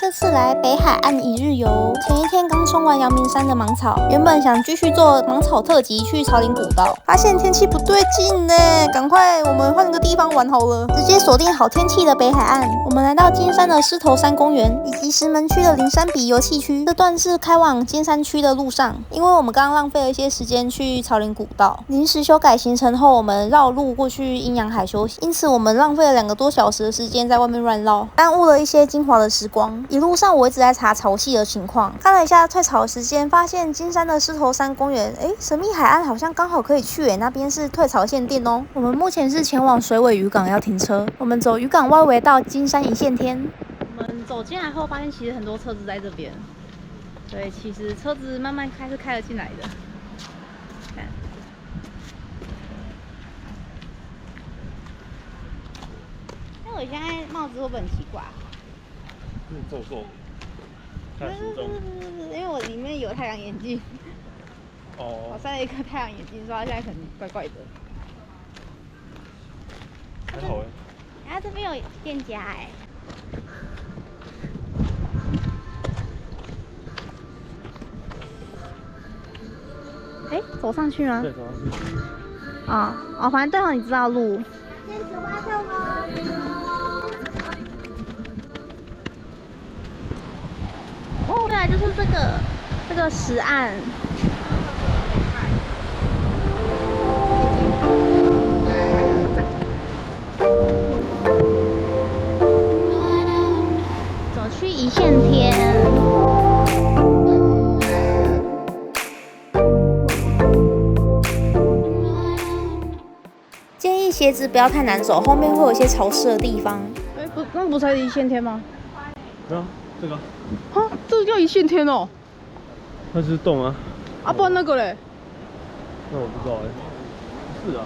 这次来北海岸一日游，前一天刚冲完阳明山的芒草，原本想继续做芒草特辑去草岭古道，发现天气不对劲呢，赶快我们换个地方玩好了，直接锁定好天气的北海岸。我们来到金山的狮头山公园以及石门区的灵山比游憩区，这段是开往金山区的路上，因为我们刚刚浪费了一些时间去草岭古道，临时修改行程后，我们绕路过去阴阳海休息，因此我们浪费了2个多小时的时间在外面乱绕，耽误了一些精华的时光。一路上我一直在查潮汐的情况，看了一下退潮的时间，发现金山的狮头山公园，神秘海岸好像刚好可以去那边是退潮限定哦。我们目前是前往水尾渔港要停车，我们走渔港外围到金山一线天。我们走进来后发现其实很多车子在这边，对，其实车子慢慢开是开了进来的。看，那我现在帽子会不会很奇怪？皱皱的，看书中。因为我里面有太阳眼镜。哦。我塞了一颗太阳眼镜，所以它现在可能怪怪的。还好啊，这边有店家走上去吗？对，走上去。反正对好，你知道路。对啊，就是这个石岸。走去一线天。建议鞋子不要太难走，后面会有一些潮湿的地方。那不才一线天吗？没有这个。啊，这个叫一线天哦。那就是洞啊。不然那个嘞？那我不知道是啊，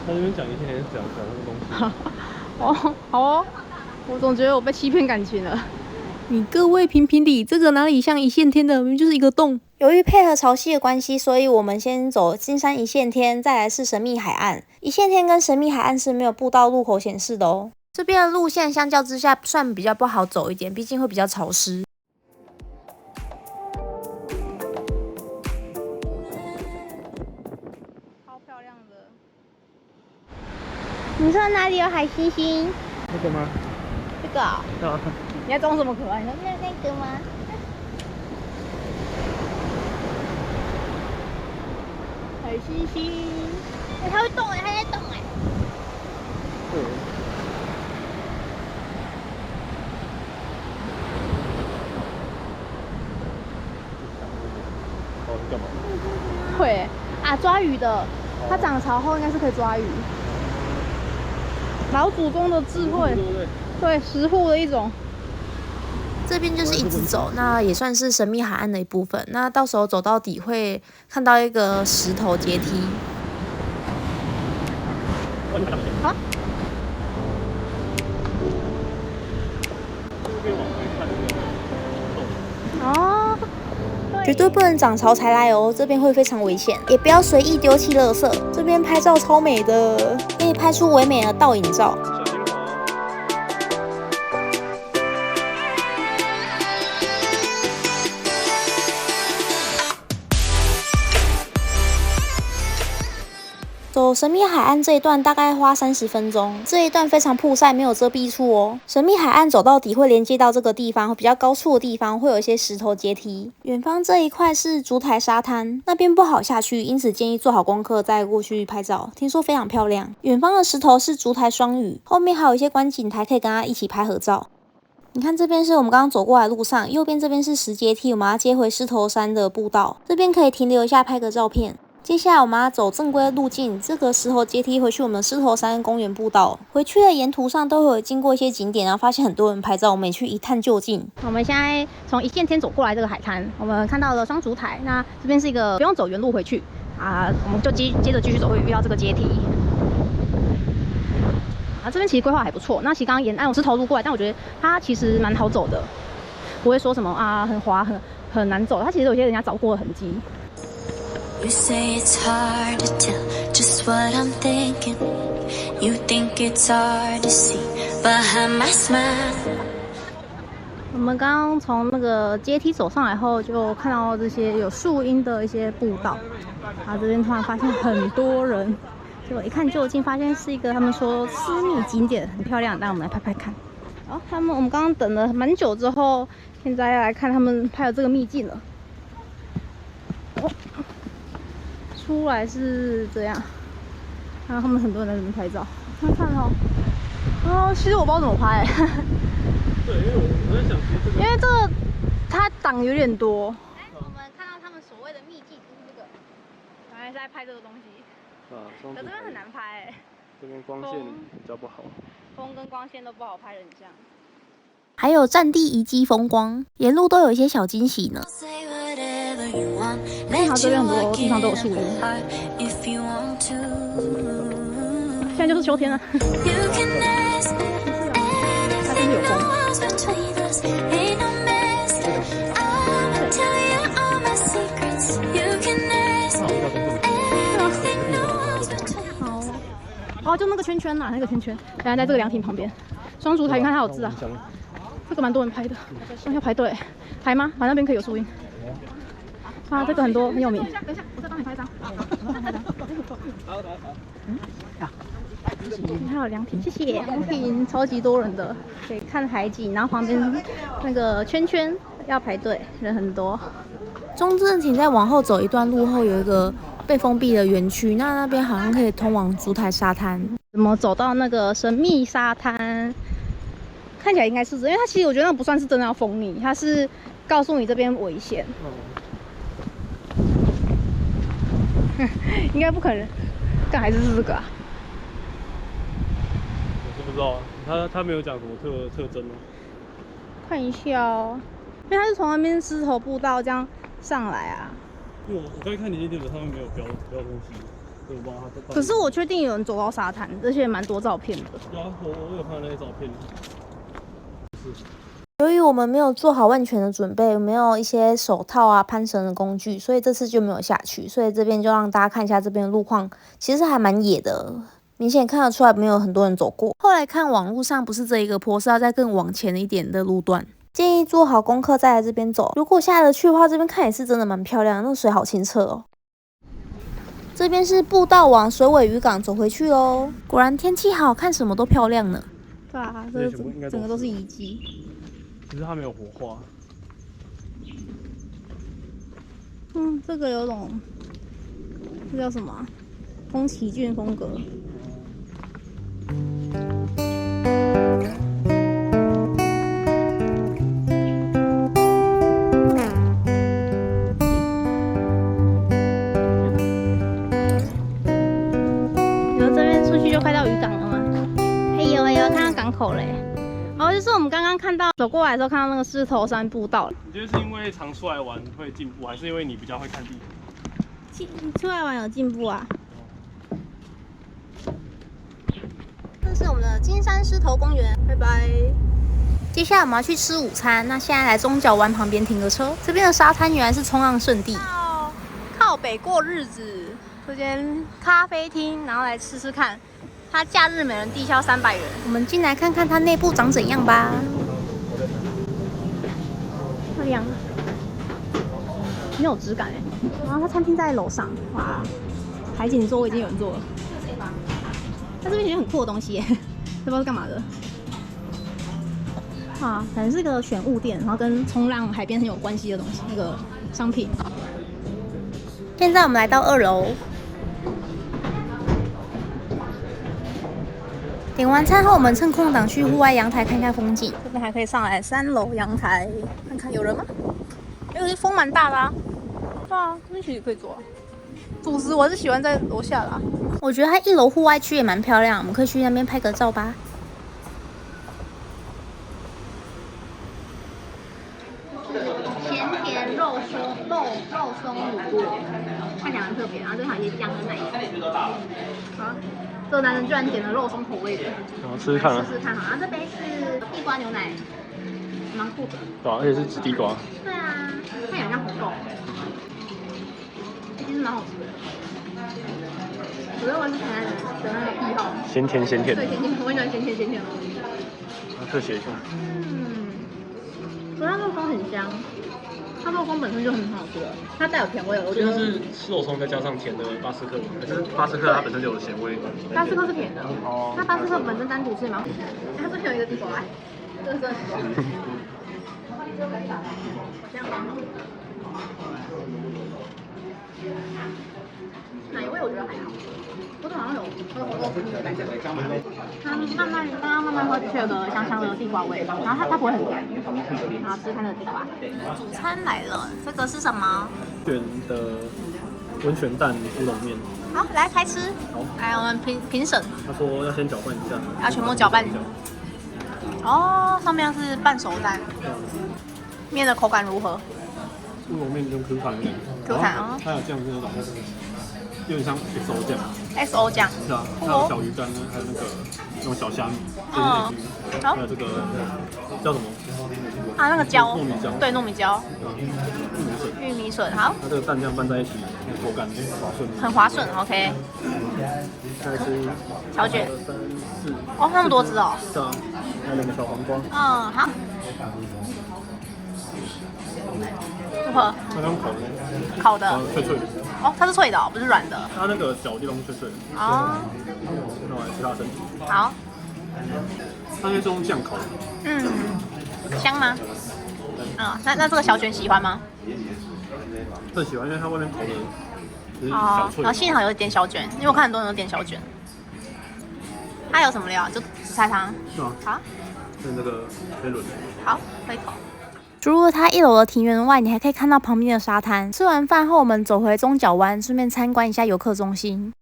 他这边讲一线天讲那个东西。好哦，我总觉得我被欺骗感情了。你各位评评理，这个哪里像一线天的？明明就是一个洞。由于配合潮汐的关系，所以我们先走金山一线天，再来是神秘海岸。一线天跟神秘海岸是没有步道路口显示的哦。这边的路线相较之下算比较不好走一点，毕竟会比较潮湿。超漂亮的。你说哪里有海星星？那个吗？这个啊。你还装什么可爱？那个吗？海星星。它会动它在动对。你干嘛？会抓鱼的，它涨潮后应该是可以抓鱼。老祖宗的智慧，对，食户的一种。这边就是一直走，那也算是神秘海岸的一部分。那到时候走到底会看到一个石头阶梯。绝对不能涨潮才来哦，这边会非常危险，也不要随意丢弃垃圾。这边拍照超美的，可以拍出唯美的倒影照。走神秘海岸这一段大概花30分钟，这一段非常曝晒，没有遮蔽处哦。神秘海岸走到底会连接到这个地方比较高处的地方，会有一些石头阶梯。远方这一块是烛台沙滩，那边不好下去，因此建议做好功课再过去拍照，听说非常漂亮。远方的石头是烛台双语，后面还有一些观景台可以跟它一起拍合照。你看这边是我们刚刚走过来的路上，右边这边是石阶梯，我们要接回狮头山的步道，这边可以停留一下拍个照片。接下来我们要走正规的路径，这个石头阶梯回去我们狮头山公园步道。回去的沿途上都会有经过一些景点，然后发现很多人拍照，我们也去一探究竟。我们现在从一线天走过来这个海滩，我们看到了双烛台，那这边是一个不用走原路回去我们就接着继续走，会遇到这个阶梯。这边其实规划还不错。那其实刚刚沿岸我是头路过来，但我觉得它其实蛮好走的，不会说什么很滑很难走。它其实有些人家找过的痕迹。You say it's hard to tell just what I'm thinking. You think it's hard to see behind my smile. 我们刚刚从那个阶梯走上来后，就看到这些有树荫的一些步道，然后这边突然发现很多人，结果一看就近，发现是一个他们说私密景点，很漂亮，带我们来拍拍看。好，我们刚刚等了蛮久之后，现在要来看他们拍的这个秘境了。哦，出来是这样，然后他们很多人在这边拍照，看看哦。哦，其实我不知道怎么拍。对，因为我在想，因为这个它档有点多。我们看到他们所谓的秘境就是这个，原来是在拍这个东西。啊，可这边很难拍这边光线比较不好，风跟光线都不好拍人像。还有战地遗迹风光，沿路都有一些小惊喜呢。它这边很多地方都有树荫。现在就是秋天了。它真的有风。好，哦，就那个圈圈呐，那个圈圈，原来在这个凉亭旁边。双烛台，你看它有字啊。这个蛮多人拍的，要排队排吗？那边可以有树荫。啊，这个很多很有名。等一下，我再帮你拍一张。还有凉亭，谢谢。凉亭超级多人的，可以看海景，然后旁边那个圈圈要排队，人很多。中正亭再往后走一段路后，有一个被封闭的园区，那边好像可以通往烛台沙滩。怎么走到那个神秘沙滩？看起来应该是这，因为它其实我觉得那不算是真的要封你，它是告诉你这边危险。应该不可能，但还是这个啊。我是不知道啊，他没有讲什么特征哦。看一下哦，因为它是从那边石头步道这样上来啊。因为我刚看你那天上面没有标东西，所以我不知道他。可是我确定有人走到沙滩，而且蛮多照片的。有啊，我有看到那些照片。由于我们没有做好万全的准备，没有一些手套啊、攀绳的工具，所以这次就没有下去。所以这边就让大家看一下这边的路况，其实还蛮野的，明显看得出来没有很多人走过。后来看网络上不是这一个坡，是要再更往前一点的路段，建议做好功课再来这边走。如果下得去的话，这边看也是真的蛮漂亮的，那水好清澈哦。这边是步道往水尾渔港走回去喽。果然天气好，看什么都漂亮呢。对啊，这整个都是遗迹。只是它没有活化。这个有种，这叫什么？宫崎骏风格。由这边出去就快到渔港了吗？哎呦，看到港口嘞。哦，就是我们刚刚看到走过来的时候看到那个狮头山步道。你觉得是因为常出来玩会进步，还是因为你比较会看地图？出来玩有进步啊。这是我们的金山狮头公园，拜拜。接下来我们要去吃午餐，那现在来中角湾旁边停个车。这边的沙滩原来是冲浪圣地，靠北过日子。这间咖啡厅，然后来吃吃看。它假日每人地销300元。我们进来看看它内部长怎样吧。漂亮，很有质感哎。然后它餐厅在楼上，哇，海景座位已经有人坐了。它这边有很酷的东西耶，不知道是干嘛的。啊，可能是个选物店，然后跟冲浪、海边很有关系的东西，那个商品。现在我们来到2楼。点完餐后，我们趁空档去户外阳台看看风景。这边还可以上来3楼阳台看看有人吗？因为风蛮大的啊。对啊，这边其实可以坐啊。主食我还是喜欢在楼下啦。我觉得它1楼户外区也蛮漂亮，我们可以去那边拍个照吧。咸甜肉松乳酪，看起来蛮特别，然后这还有一些姜跟奶油。好。这个男人居然点了肉松口味的，我试试看啊。试试看好，然后这杯是地瓜牛奶，蛮酷的。对啊，而且是紫地瓜。对啊，看起来像红豆，其实蛮好吃的。我认为是台南人的那个癖好。咸甜。对，咸甜，我很喜欢咸甜的东西。特写一下。所以很香，它肉松本身就很好吃了，它带有甜味，我觉得是肉松再加上甜的巴斯克，可是巴斯克它本身就有咸味。巴斯克是甜的，哦，它巴斯克本身单独吃蛮好。它这边有一个地瓜，这个真的很香。奶油味我觉得还好，不是好像有喝红豆的感觉。它慢慢喝，却有个香香的地瓜味，然后它不会很甜，然后吃它的地瓜。主餐来了，这个是什么？卷的温泉蛋乌龙面。好，来开吃。来，我们评审。他说要先搅拌一下，要全部搅拌。哦，上面是半熟蛋。面的口感如何？乌龙面跟 Q 弹有点 Q 弹啊，它有酱是那种有点像 XO 酱。XO 酱。是啊，还有小鱼干呢，还有那种小虾米，还有这个叫什么？啊，那个椒。糯米椒。对，糯米椒。玉米笋，好。它这个蛋酱拌在一起，口感滑顺。很滑顺 ，OK。再吃小卷。3、4。哦，那么多只哦。是啊，还有2个小黄瓜。嗯，好。如何？它刚烤的。脆脆的。哦，它是脆的哦，不是软的。它那个角地方脆脆的。哦。那我来吃它的身体。好。它应该是用酱烤的。嗯。香吗？那这个小卷喜欢吗？很喜欢，因为它外面烤的就是哦，小脆。然后幸好有点小卷，因为我看很多人都点小卷。它有什么料？就紫菜汤。是吗？好。跟那个飞轮。好，喝一口。除了它1楼的庭园外，你还可以看到旁边的沙滩。吃完饭后，我们走回中角湾，顺便参观一下游客中心。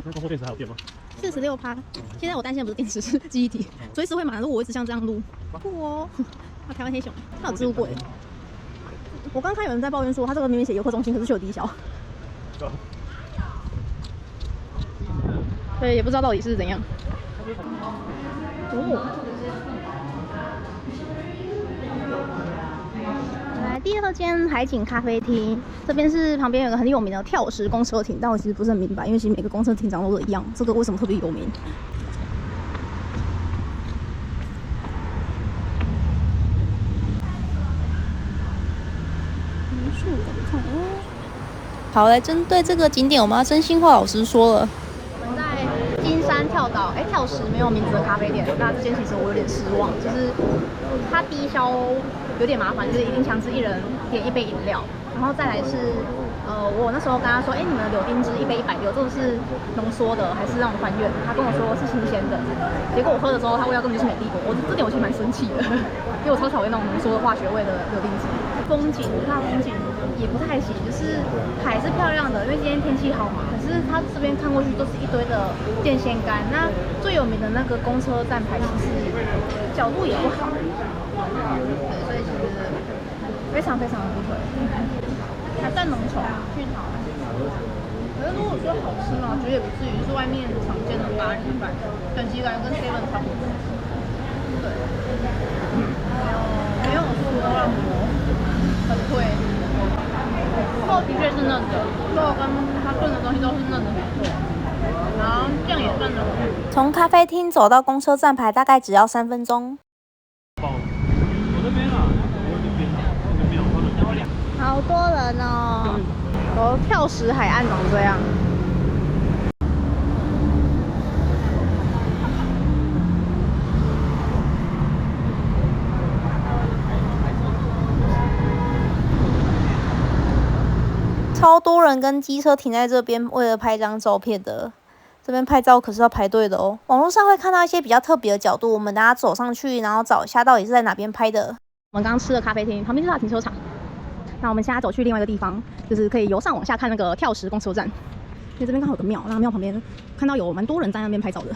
那工作电池还有电吗？46%。现在我担心的不是电池，是记忆体，随时会满。如果我一直像这样录，酷哦。台湾黑熊，它有置物柜。我刚看有人在抱怨说，它这个明明写游客中心，可是却有低消。对，也不知道到底是怎样。哦。来第2间海景咖啡厅，这边是旁边有个很有名的跳石公车亭，但我其实不是很明白，因为其实每个公车亭长都一样，这个为什么特别有名？好，来针对这个景点，我们要真心话老师说了。我们在金山跳岛，跳石没有名字的咖啡店，那这间其实我有点失望，就是它低消有点麻烦，就是一定强制1人点1杯饮料，然后再来是我那时候跟他说，你们的柳丁汁1杯160，这个是浓缩的还是那种还原？他跟我说是新鲜的，结果我喝的时候，它味道根本就是美丽果，这点我其实蛮生气的，因为我超讨厌那种浓缩的化学味的柳丁汁。风景，它风景也不太行，就是海是漂亮的，因为今天天气好嘛。可是它这边看过去都是一堆的电线杆，那最有名的那个公车站牌其实角度也不好，对，所以其实非常非常的不推。还算浓稠，去炒。可是如果说好吃嘛，我觉得也不至于是外面常见的8人饭，等级感跟 7 差不多。对，没有说让我很推。肉的确是嫩的，肉跟它炖的东西都是嫩的，没错。然后酱也算的。从咖啡厅走到公车站牌大概只要3分钟。我这边啊，好多人哦！跳石海岸长这样。超多人跟机车停在这边，为了拍张照片的。这边拍照可是要排队的哦。网络上会看到一些比较特别的角度，我们等下走上去，然后找一下到底是在哪边拍的。我们刚刚吃的咖啡厅旁边就是它的停车场。那我们现在走去另外一个地方，就是可以由上往下看那个跳石公车站。因为这边刚好有个庙，那庙旁边看到有蛮多人在那边拍照的。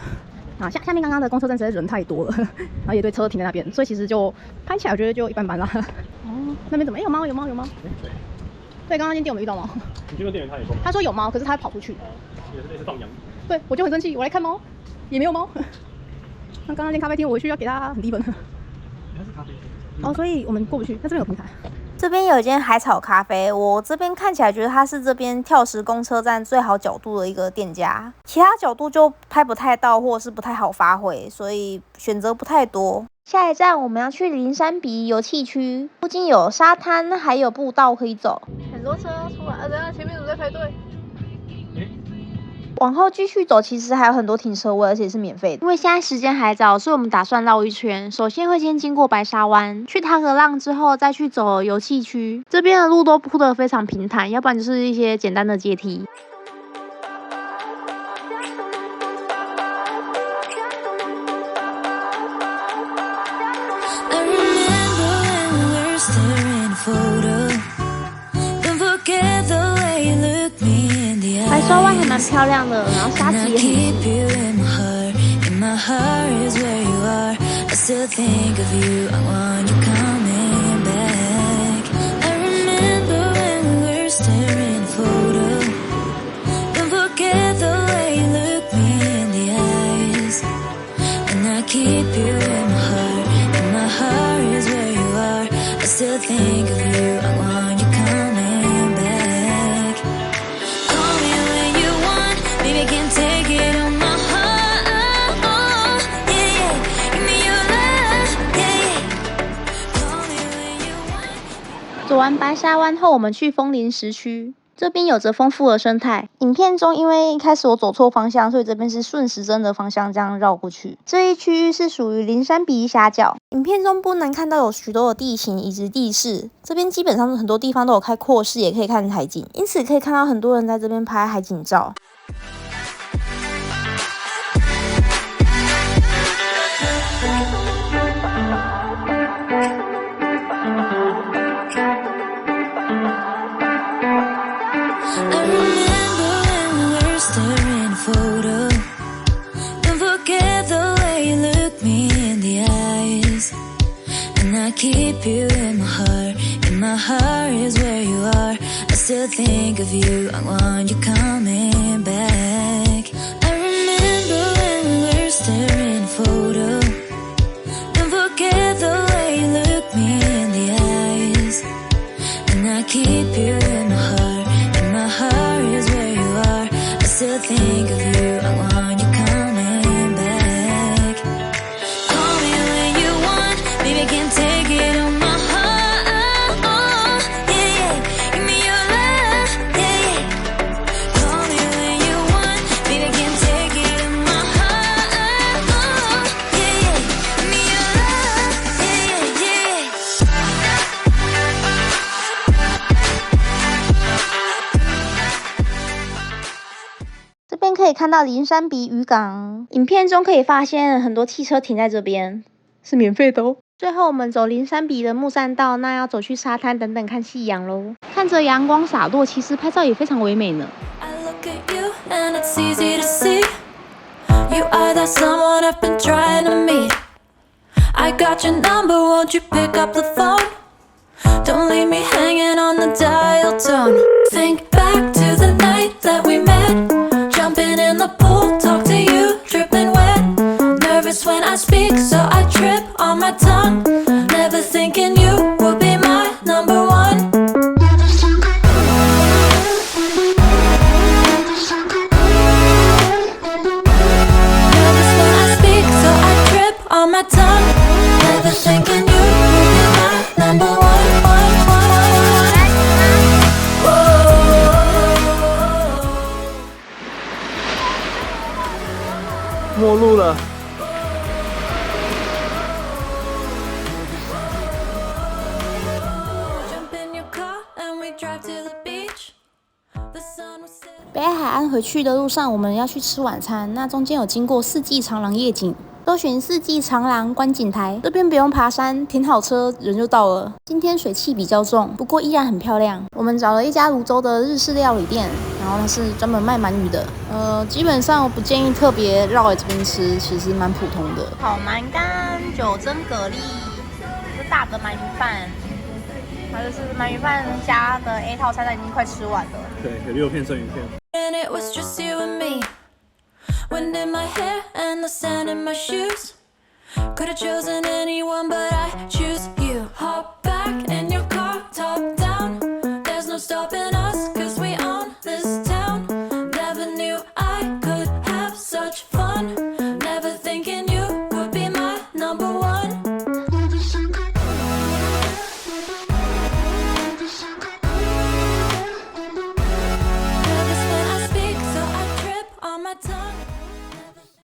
啊，下面刚刚的公车站实在人太多了，然后也对车停在那边，所以其实就拍起来我觉得就一般般啦。哦，那边怎么？有猫，有猫，有猫。对，刚刚那间店我们遇到猫。你去问店员他也说。他说有猫，可是他跑出去。也是类似放羊。对，我就很生气，我来看猫，也没有猫。那刚刚那间咖啡厅我回去要给他很低分。它是咖啡厅。哦，所以我们过不去，那这边有平台。这边有一间海草咖啡，我这边看起来觉得它是这边跳石公车站最好角度的一个店家，其他角度就拍不太到，或者是不太好发挥，所以选择不太多。下一站我们要去林山鼻游憩区，附近有沙滩，还有步道可以走。很多车出来，等下前面有在排队。往后继续走，其实还有很多停车位，而且是免费的。因为现在时间还早，所以我们打算绕一圈。首先会先经过白沙湾，去踏个浪之后，再去走游憩区。这边的路都铺得非常平坦，要不然就是一些简单的阶梯。白沙湾还蛮漂亮的，然后沙子也很走完白沙湾后，我们去枫林石区，这边有着丰富的生态。影片中因为一开始我走错方向，所以这边是顺时针的方向这样绕过去。这一区域是属于林山鼻峡角。影片中不难看到有许多的地形以及地势，这边基本上很多地方都有开阔视野，可以看海景，因此可以看到很多人在这边拍海景照。Keep you in my heart is where you are. I still think of you, I want you coming back. I remember when we were staring photo. Don't forget the way you look me in the eyes. And I keep you in my heart is where you are. I still think of you, I want you coming back. Call me when you want, baby, I can't take it on my heart, yeah, yeah. Give me your love, yeah, yeah. Call me when you want, baby, I can't take it on my heart, yeah, yeah. Give me your love, yeah, yeah, yeah. 这边可以看到林山鼻渔港，影片中可以发现很多汽车停在这边，是免费的哦。最后我们走林山鼻的木栈道，那要走去沙滩等等看夕阳喽。看着阳光洒落，其实拍照也非常唯美呢。I look at you and it's easy to see. You are that someone I've been trying to meet. I got your number, won't you pick up the phone? Don't leave me hanging on the dial tone. Think back to the night that we met. Jumping in the pool, talk to you, dripping wet. Nervous when I speak, so I trip on my tongue. Never thinking you would be my number one. Nervous when I speak, so I trip on my tongue. Never thinking you would be my number one. 末路了。北海岸回去的路上，我们要去吃晚餐。那中间有经过四季长廊夜景，搜寻四季长廊观景台，这边不用爬山，停好车人就到了。今天水汽比较重，不过依然很漂亮。我们找了一家泸州的日式料理店，然后它是专门卖鳗鱼的。基本上我不建议特别绕来这边吃，其实蛮普通的。烤鳗干、九蒸蛤蜊，这大的鳗鱼饭，它就是鳗鱼饭加的 A 套餐，已经快吃完了。对，有6片生鱼片。And it was just you and me. Wind in my hair and the sand in my shoes. Could have chosen anyone, but I choose you.